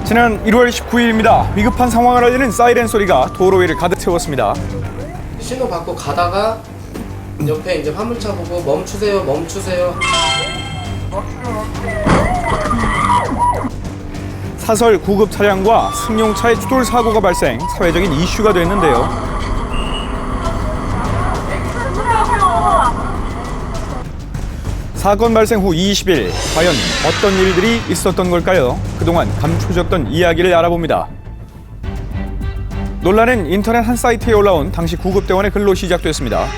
지난 1월 19일입니다. 위급한 상황을 알리는 사이렌 소리가 도로 위를 가득 채웠습니다. 신호 받고 가다가 옆에 이제 화물차 보고 멈추세요, 멈추세요. 사설 구급 차량과 승용차의 추돌 사고가 발생, 사회적인 이슈가 됐는데요. 사건 발생 후 20일, 과연 어떤 일들이 있었던 걸까요? 그동안 감춰졌던 이야기를 알아봅니다. 논란은 인터넷 한 사이트에 올라온 당시 구급대원의 글로 시작됐습니다.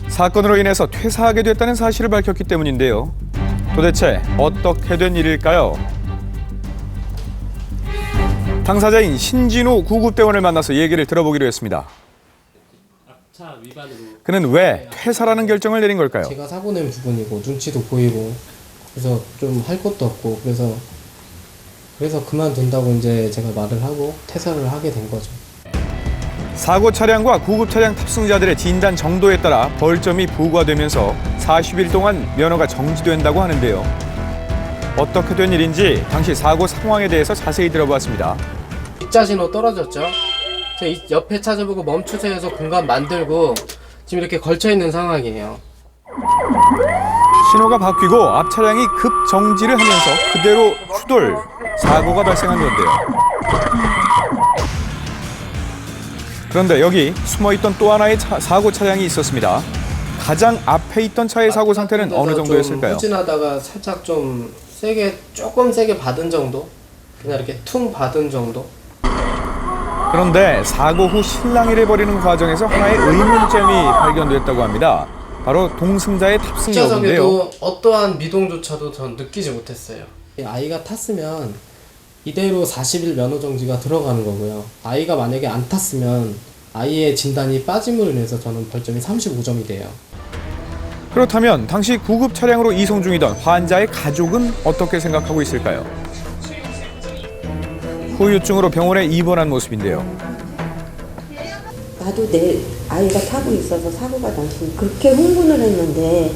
사건으로 인해서 퇴사하게 됐다는 사실을 밝혔기 때문인데요. 도대체 어떻게 된 일일까요? 당사자인 신진우 구급대원을 만나서 얘기를 들어보기로 했습니다. 그는 왜 퇴사라는 결정을 내린 걸까요? 제가 사고 낸 부분이고 눈치도 보이고 그래서 좀 할 것도 없고 그래서 그만둔다고 이제 제가 말을 하고 퇴사를 하게 된 거죠. 사고 차량과 구급 차량 탑승자들의 진단 정도에 따라 벌점이 부과되면서 40일 동안 면허가 정지된다고 하는데요. 어떻게 된 일인지 당시 사고 상황에 대해서 자세히 들어봤습니다. 입자 신호 떨어졌죠. 저 옆에 찾아보고 멈추세요 해서 공간 만들고 지금 이렇게 걸쳐 있는 상황이에요. 신호가 바뀌고 앞 차량이 급 정지를 하면서 그대로 추돌, 사고가 발생한 건데요. 그런데 여기 숨어있던 또 하나의 사고 차량이 있었습니다. 가장 앞에 있던 차의 사고 상태는 어느 정도였을까요? 후진하다가 살짝 좀 조금 세게 받은 정도? 그냥 이렇게 퉁 받은 정도? 그런데 사고 후 실랑이를 벌이는 과정에서 하나의 의문점이 발견됐다고 합니다. 바로 동승자의 탑승 여부인데요. 뒷좌석에도 어떠한 미동조차도 전 느끼지 못했어요. 아이가 탔으면 이대로 40일 면허 정지가 들어가는 거고요. 아이가 만약에 안 탔으면 아이의 진단이 빠짐으로 인해서 저는 벌점이 35점이 돼요. 그렇다면 당시 구급 차량으로 이송 중이던 환자의 가족은 어떻게 생각하고 있을까요? 후유증으로 병원에 입원한 모습인데요. 나도 내 아이가 타고 있어서 사고가 났으니 그렇게 흥분을 했는데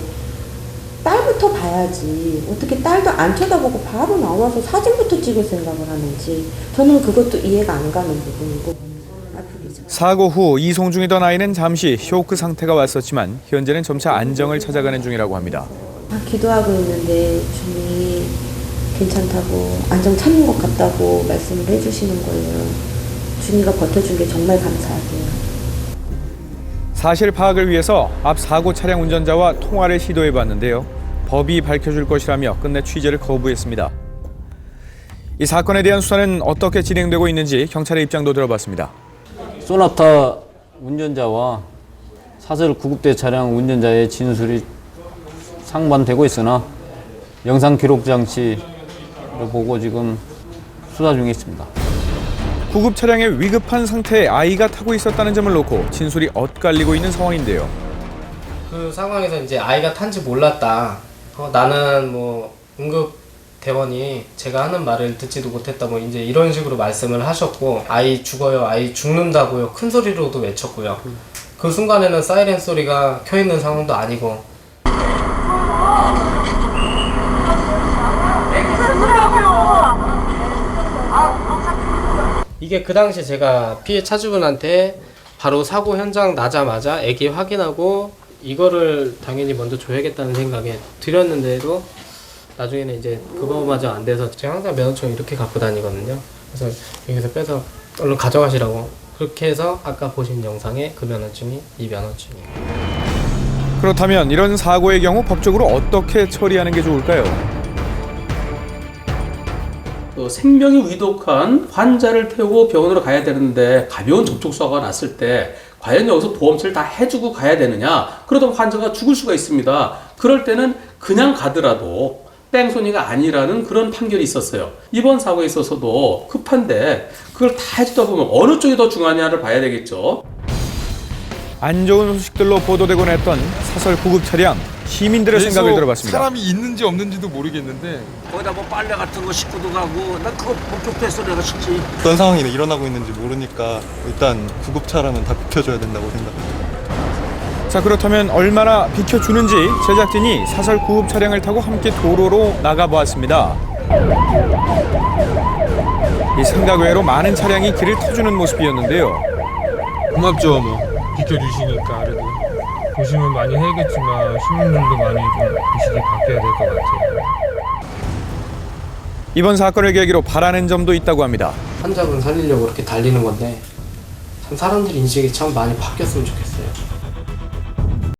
딸부터 봐야지. 어떻게 딸도 안 쳐다보고 바로 나와서 사진부터 찍을 생각을 하는지 저는 그것도 이해가 안 가는 부분이고 아프기죠. 사고 후 이송 중이던 아이는 잠시 쇼크 상태가 왔었지만 현재는 점차 안정을 찾아가는 중이라고 합니다. 기도하고 있는데 주님이 괜찮다고 안정 찾는 것 같다고 말씀을 해주시는 거예요. 주님가 버텨준 게 정말 감사하고요. 사실 파악을 위해서 앞 사고 차량 운전자와 통화를 시도해봤는데요. 법이 밝혀줄 것이라며 끝내 취재를 거부했습니다. 이 사건에 대한 수사는 어떻게 진행되고 있는지 경찰의 입장도 들어봤습니다. 소나타 운전자와 사설 구급대 차량 운전자의 진술이 상반되고 있으나 영상 기록 장치를 보고 지금 수사 중에 있습니다. 구급 차량의 위급한 상태에 아이가 타고 있었다는 점을 놓고 진술이 엇갈리고 있는 상황인데요. 그 상황에서 이제 아이가 탄지 몰랐다. 나는 뭐 응급 대원이 제가 하는 말을 듣지도 못했다. 뭐 이제 이런 식으로 말씀을 하셨고 아이 죽어요, 아이 죽는다고요. 큰 소리로도 외쳤고요. 그 순간에는 사이렌 소리가 켜 있는 상황도 아니고. 이게 그 당시 제가 피해 차주분한테 바로 사고 현장 나자마자 애기 확인하고 이거를 당연히 먼저 줘야겠다는 생각에 드렸는데도 나중에는 이제 그거마저 안 돼서 제가 항상 면허증 이렇게 갖고 다니거든요. 그래서 여기서 빼서 얼른 가져가시라고 그렇게 해서 아까 보신 영상에 그 면허증이 이 면허증이에요. 그렇다면 이런 사고의 경우 법적으로 어떻게 처리하는 게 좋을까요? 생명이 위독한 환자를 태우고 병원으로 가야 되는데 가벼운 접촉사고가 났을 때 과연 여기서 보험처리를 다 해주고 가야 되느냐? 그러다 환자가 죽을 수가 있습니다. 그럴 때는 그냥 가더라도 뺑소니가 아니라는 그런 판결이 있었어요. 이번 사고에 있어서도 급한데 그걸 다 해주다 보면 어느 쪽이 더 중요하냐를 봐야 되겠죠. 안 좋은 소식들로 보도되곤 했던 사설 구급 차량, 시민들의 생각을 들어봤습니다. 사람이 있는지 없는지도 모르겠는데 거기다 뭐 빨래 같은 거 싣고도 가고 난 그거 목격됐어 내가 진짜. 어떤 상황이 일어나고 있는지 모르니까 일단 구급차라면 다 비켜줘야 된다고 생각합니다. 자, 그렇다면 얼마나 비켜주는지 제작진이 사설 구급 차량을 타고 함께 도로로 나가보았습니다. 이 생각 외로 많은 차량이 길을 터주는 모습이었는데요. 고맙죠 뭐 비켜주시니까. 그래도 조심은 많이 해야겠지만 시민들도 많이 좀 의식이 바뀌어야 될 것 같아요. 이번 사건을 계기로 바라는 점도 있다고 합니다. 환자분 살리려고 이렇게 달리는 건데 참 사람들 인식이 참 많이 바뀌었으면 좋겠어요.